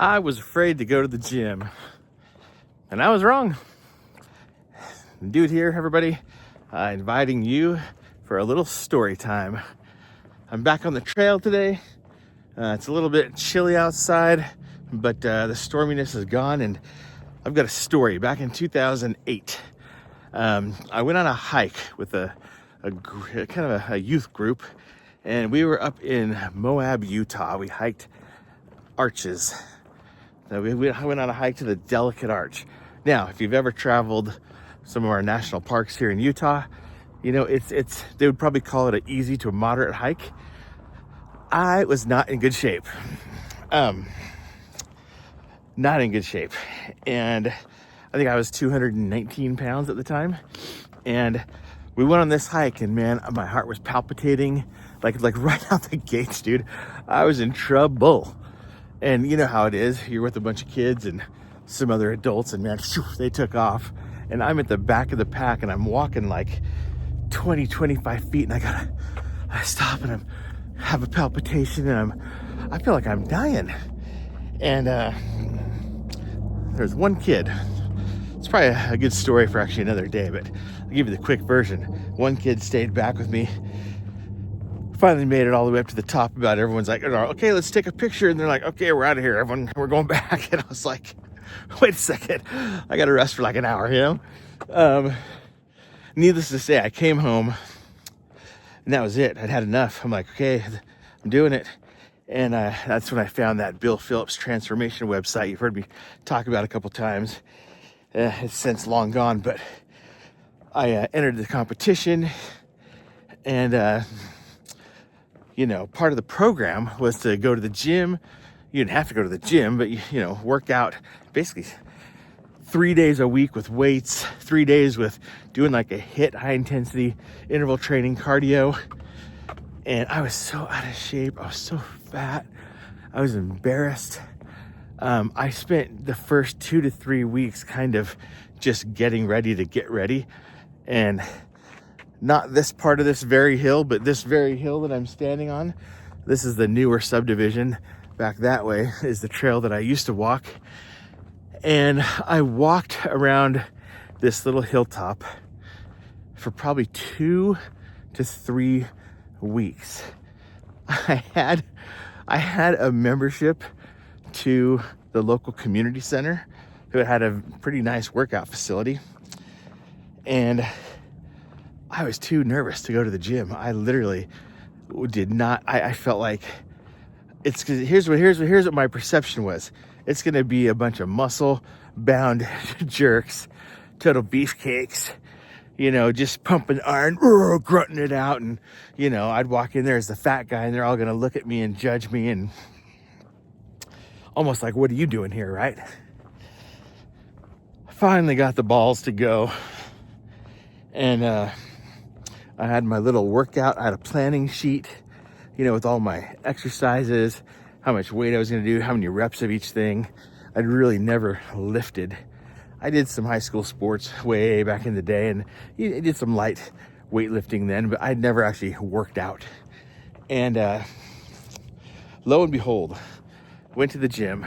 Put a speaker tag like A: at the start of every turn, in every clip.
A: I was afraid to go to the gym, and I was wrong. Dude here, everybody, inviting you for a little story time. I'm back on the trail today. It's a little bit chilly outside, but the storminess is gone, and I've got a story. Back in 2008, I went on a hike with a kind of a youth group, and we were up in Moab, Utah. We hiked arches. We went on a hike to the Delicate Arch. Now, if you've ever traveled some of our national parks here in Utah, you know, they would probably call it an easy to moderate hike. I was not in good shape. Not in good shape. And I think I was 219 pounds at the time. And we went on this hike, and man, my heart was palpitating like right out the gates, dude. I was in trouble. And you know how it is. You're with a bunch of kids and some other adults, and man, they took off. And I'm at the back of the pack, and I'm walking like 20, 25 feet, and I stop, and have a palpitation, and I feel like I'm dying. And there's one kid. It's probably a good story for actually another day, but I'll give you the quick version. One kid stayed back with me. Finally made it all the way up to the top. About everyone's like, okay, let's take a picture. And they're like, okay, we're out of here. Everyone, we're going back. And I was like, wait a second. I got to rest for like an hour, you know? Needless to say, I came home, and that was it. I'd had enough. I'm like, okay, I'm doing it. And that's when I found that Bill Phillips transformation website you've heard me talk about a couple times. It's since long gone, but I entered the competition, and you know, part of the program was to go to the gym. You didn't have to go to the gym, but you know, work out basically 3 days a week with weights, 3 days with doing like a HIIT, high intensity interval training, cardio. And I was so out of shape. I was so fat. I was embarrassed. I spent the first 2 to 3 weeks kind of just getting ready to get ready. And not this part of this very hill, but this very hill that I'm standing on. This is the newer subdivision. Back that way is the trail that I used to walk. And I walked around this little hilltop for probably 2 to 3 weeks. I had a membership to the local community center who had a pretty nice workout facility. And I was too nervous to go to the gym. I literally did not. I felt like it's because here's what my perception was. It's going to be a bunch of muscle bound jerks, total beefcakes, you know, just pumping iron, grunting it out. And, you know, I'd walk in there as the fat guy, and they're all going to look at me and judge me, and almost like, what are you doing here, right? Finally got the balls to go. And I had my little workout. I had a planning sheet, you know, with all my exercises, how much weight I was going to do, how many reps of each thing. I'd really never lifted. I did some high school sports way back in the day, and I did some light weightlifting then, but I'd never actually worked out. And lo and behold, went to the gym.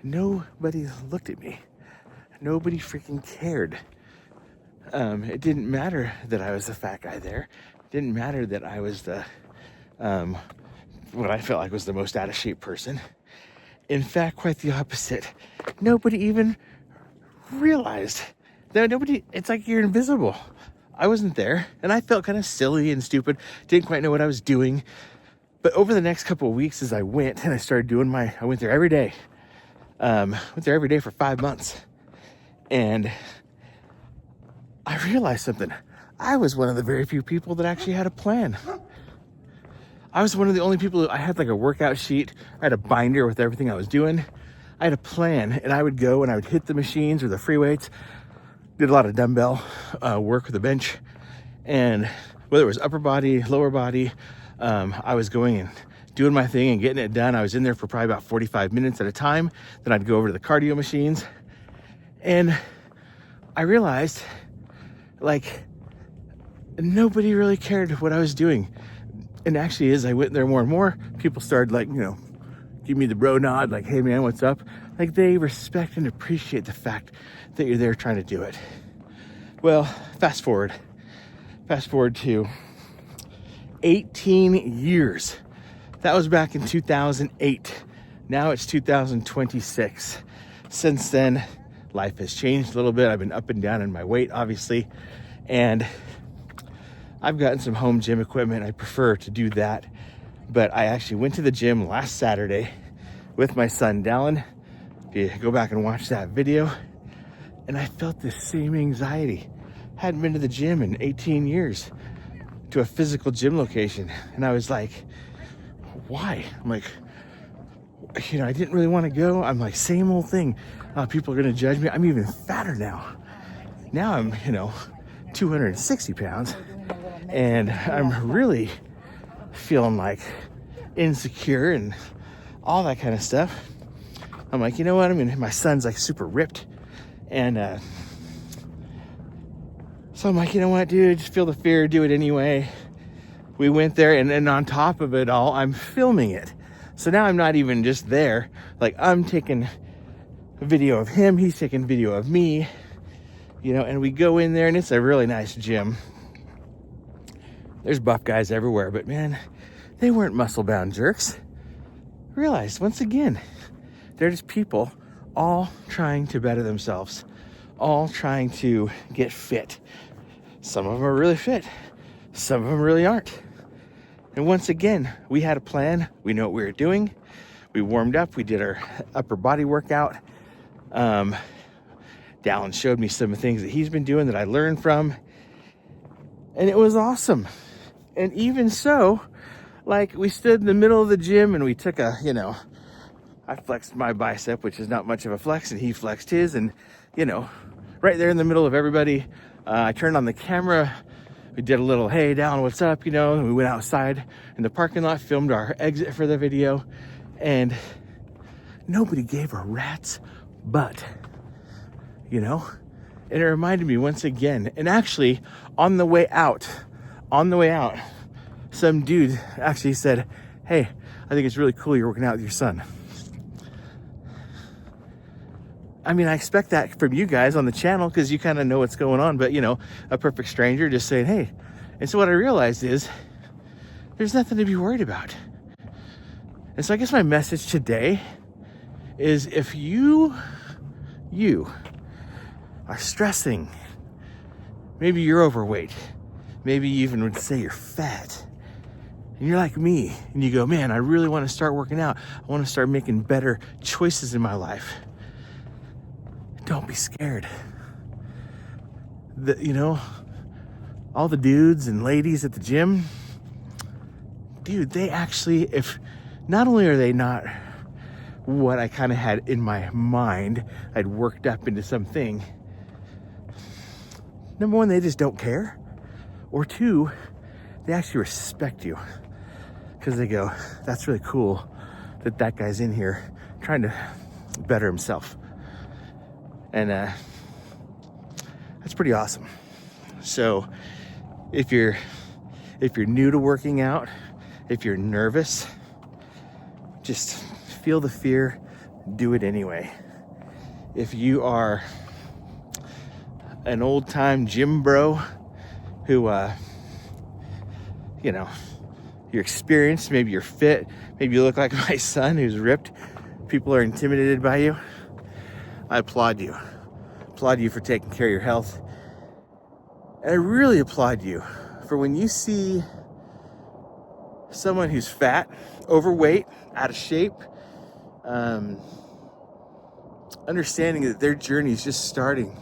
A: Nobody looked at me. Nobody freaking cared. It didn't matter that I was the fat guy there. It didn't matter that I was the what I felt like was the most out of shape person. In fact, quite the opposite. Nobody even realized. It's like you're invisible. I wasn't there, and I felt kind of silly and stupid. Didn't quite know what I was doing. But over the next couple of weeks, as I went and I started doing I went there every day. Went there every day for 5 months. And I realized something. I was one of the very few people that actually had a plan. I was one of the only people I had like a workout sheet. I had a binder with everything I was doing. I had a plan, and I would go and I would hit the machines or the free weights. Did a lot of dumbbell work with the bench. And whether it was upper body, lower body, I was going and doing my thing and getting it done. I was in there for probably about 45 minutes at a time. Then I'd go over to the cardio machines. And I realized, like, nobody really cared what I was doing. And actually, as I went there more and more, people started, like, you know, give me the bro nod, like, hey man, what's up? Like, they respect and appreciate the fact that you're there trying to do it. Well, fast forward to 18 years. That was back in 2008. Now it's 2026. Since then, life has changed a little bit. I've been up and down in my weight, obviously, and I've gotten some home gym equipment. I prefer to do that, but I actually went to the gym last Saturday with my son, Dallin. If you go back and watch that video, and I felt the same anxiety. Hadn't been to the gym in 18 years, to a physical gym location, and I was like, why? I'm like, I didn't really want to go. I'm like, same old thing. People are going to judge me. I'm even fatter now. Now I'm, 260 pounds, and I'm really feeling like insecure and all that kind of stuff. I'm like, you know what? My son's like super ripped, and so I'm like, you know what, dude? Just feel the fear, do it anyway. We went there, and then on top of it all, I'm filming it. So now I'm not even just there. Like, I'm taking a video of him, he's taking video of me, and we go in there, and it's a really nice gym. There's buff guys everywhere, but man, they weren't muscle-bound jerks. Realized, once again, they're just people all trying to better themselves, all trying to get fit. Some of them are really fit, some of them really aren't. And once again, we had a plan. We know what we were doing. We warmed up. We did our upper body workout. Dallin showed me some of the things that he's been doing that I learned from. And it was awesome. And even so, like, we stood in the middle of the gym and we took I flexed my bicep, which is not much of a flex, and he flexed his. And, right there in the middle of everybody, I turned on the camera. We did a little, hey, Dallin, what's up? And we went outside in the parking lot, filmed our exit for the video, and nobody gave a rat's butt, And it reminded me once again, and actually on the way out, some dude actually said, hey, I think it's really cool you're working out with your son. I expect that from you guys on the channel because you kind of know what's going on, but a perfect stranger just saying, hey. And so what I realized is there's nothing to be worried about. And so I guess my message today is, if you are stressing, maybe you're overweight, maybe you even would say you're fat, and you're like me, and you go, man, I really want to start working out. I want to start making better choices in my life. Don't be scared. All the dudes and ladies at the gym, dude, they actually, if not only are they not what I kind of had in my mind, I'd worked up into something. Number one, they just don't care. Or two, they actually respect you, because they go, that's really cool that guy's in here trying to better himself. And that's pretty awesome. So if you're new to working out, if you're nervous, just feel the fear, do it anyway. If you are an old time gym bro who you're experienced, maybe you're fit, maybe you look like my son who's ripped, people are intimidated by you, I applaud you. Applaud you for taking care of your health. And I really applaud you for when you see someone who's fat, overweight, out of shape, understanding that their journey is just starting.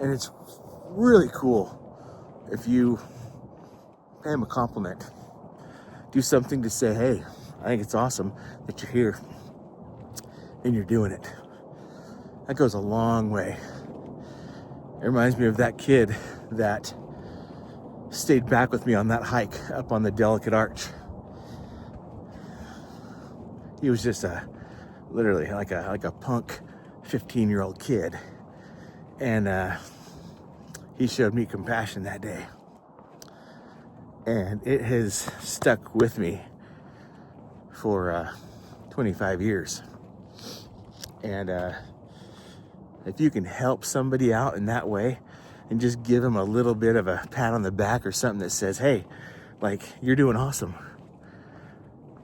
A: And it's really cool if you pay them a compliment. Do something to say, hey, I think it's awesome that you're here and you're doing it. That goes a long way. It reminds me of that kid that stayed back with me on that hike up on the Delicate Arch. He was just literally like a punk 15-year-old kid. And he showed me compassion that day. And it has stuck with me for 25 years. And if you can help somebody out in that way and just give them a little bit of a pat on the back or something that says, hey, like, you're doing awesome.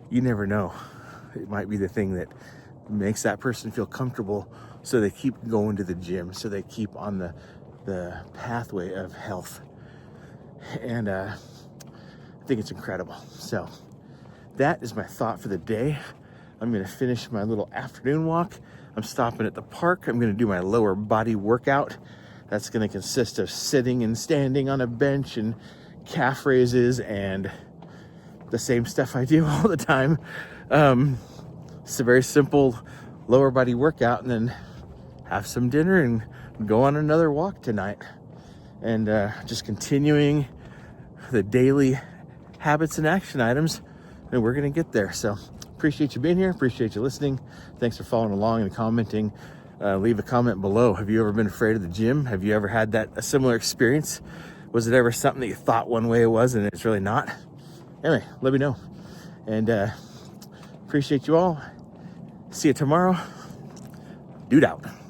A: You never know. It might be the thing that makes that person feel comfortable, so they keep going to the gym, so they keep on the pathway of health. And I think it's incredible. So that is my thought for the day. I'm going to finish my little afternoon walk. I'm stopping at the park. I'm going to do my lower body workout. That's going to consist of sitting and standing on a bench and calf raises and the same stuff I do all the time. It's a very simple lower body workout, and then have some dinner and go on another walk tonight. And just continuing the daily habits and action items, and we're going to get there. So appreciate you being here. Appreciate you listening. Thanks for following along and commenting. Leave a comment below. Have you ever been afraid of the gym? Have you ever had a similar experience? Was it ever something that you thought one way it was and it's really not? Anyway, let me know. And appreciate you all. See you tomorrow. Dude out.